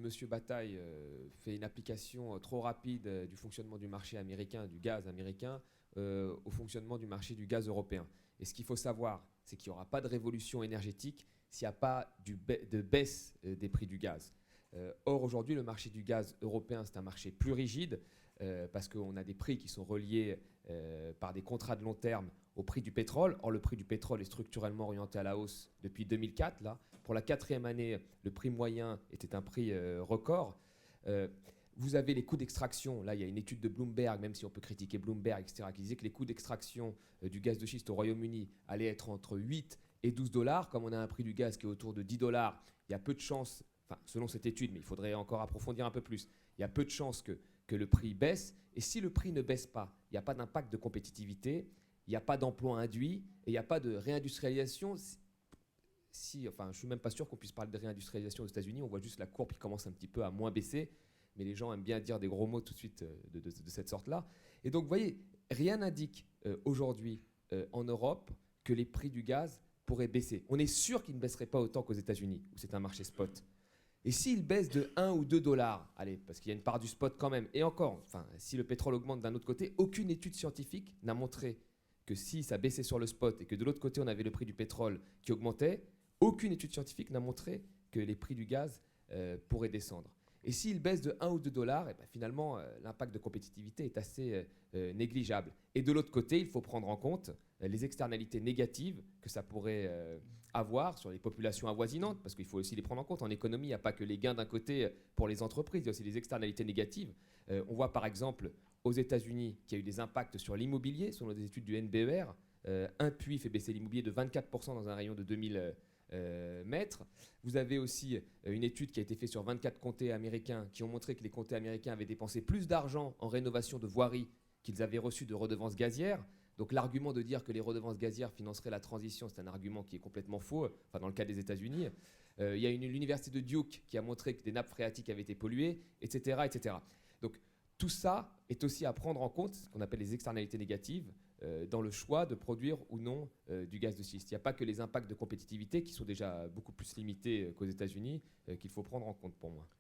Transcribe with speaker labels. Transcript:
Speaker 1: Monsieur Bataille fait une application trop rapide du fonctionnement du marché américain, du gaz américain, au fonctionnement du marché du gaz européen. Et ce qu'il faut savoir, c'est qu'il n'y aura pas de révolution énergétique s'il n'y a pas de baisse des prix du gaz. Or, aujourd'hui, le marché du gaz européen, c'est un marché plus rigide parce qu'on a des prix qui sont reliés par des contrats de long terme au prix du pétrole. Or, le prix du pétrole est structurellement orienté à la hausse depuis 2004. Là. Pour la quatrième année, le prix moyen était un prix record. Vous avez les coûts d'extraction. Là, il y a une étude de Bloomberg, même si on peut critiquer Bloomberg, etc., qui disait que les coûts d'extraction du gaz de schiste au Royaume-Uni allaient être entre 8 et 12 dollars. Comme on a un prix du gaz qui est autour de 10 dollars, il y a peu de chances, enfin, selon cette étude, mais il faudrait encore approfondir un peu plus, il y a peu de chances que le prix baisse. Et si le prix ne baisse pas, il n'y a pas d'impact de compétitivité, il n'y a pas d'emploi induit et il n'y a pas de réindustrialisation. Enfin, je ne suis même pas sûr qu'on puisse parler de réindustrialisation aux États-Unis. On voit juste la courbe qui commence un petit peu à moins baisser, mais les gens aiment bien dire des gros mots tout de suite de cette sorte-là. Et donc, vous voyez, rien n'indique aujourd'hui en Europe que les prix du gaz pourraient baisser. On est sûr qu'ils ne baisseraient pas autant qu'aux États-Unis, où c'est un marché spot. Et s'il baisse de 1 ou 2 dollars, allez, parce qu'il y a une part du spot quand même, et encore, enfin, si le pétrole augmente d'un autre côté, aucune étude scientifique n'a montré que si ça baissait sur le spot et que de l'autre côté on avait le prix du pétrole qui augmentait, aucune étude scientifique n'a montré que les prix du gaz pourraient descendre. Et s'il baisse de 1 ou 2 dollars, et ben finalement, l'impact de compétitivité est assez négligeable. Et de l'autre côté, il faut prendre en compte les externalités négatives que ça pourrait avoir sur les populations avoisinantes, parce qu'il faut aussi les prendre en compte. En économie, il n'y a pas que les gains d'un côté pour les entreprises, il y a aussi les externalités négatives. On voit par exemple aux États-Unis qu'il y a eu des impacts sur l'immobilier, selon des études du NBER. Un puits fait baisser l'immobilier de 24% dans un rayon de 2000 mètres. Vous avez aussi une étude qui a été faite sur 24 comtés américains qui ont montré que les comtés américains avaient dépensé plus d'argent en rénovation de voiries qu'ils avaient reçu de redevances gazières. Donc l'argument de dire que les redevances gazières financeraient la transition, c'est un argument qui est complètement faux, enfin dans le cas des États-Unis. Il y a l'université de Duke qui a montré que des nappes phréatiques avaient été polluées, etc. etc. Donc tout ça est aussi à prendre en compte, ce qu'on appelle les externalités négatives, dans le choix de produire ou non du gaz de schiste. Il n'y a pas que les impacts de compétitivité qui sont déjà beaucoup plus limités qu'aux États-Unis qu'il faut prendre en compte pour moi.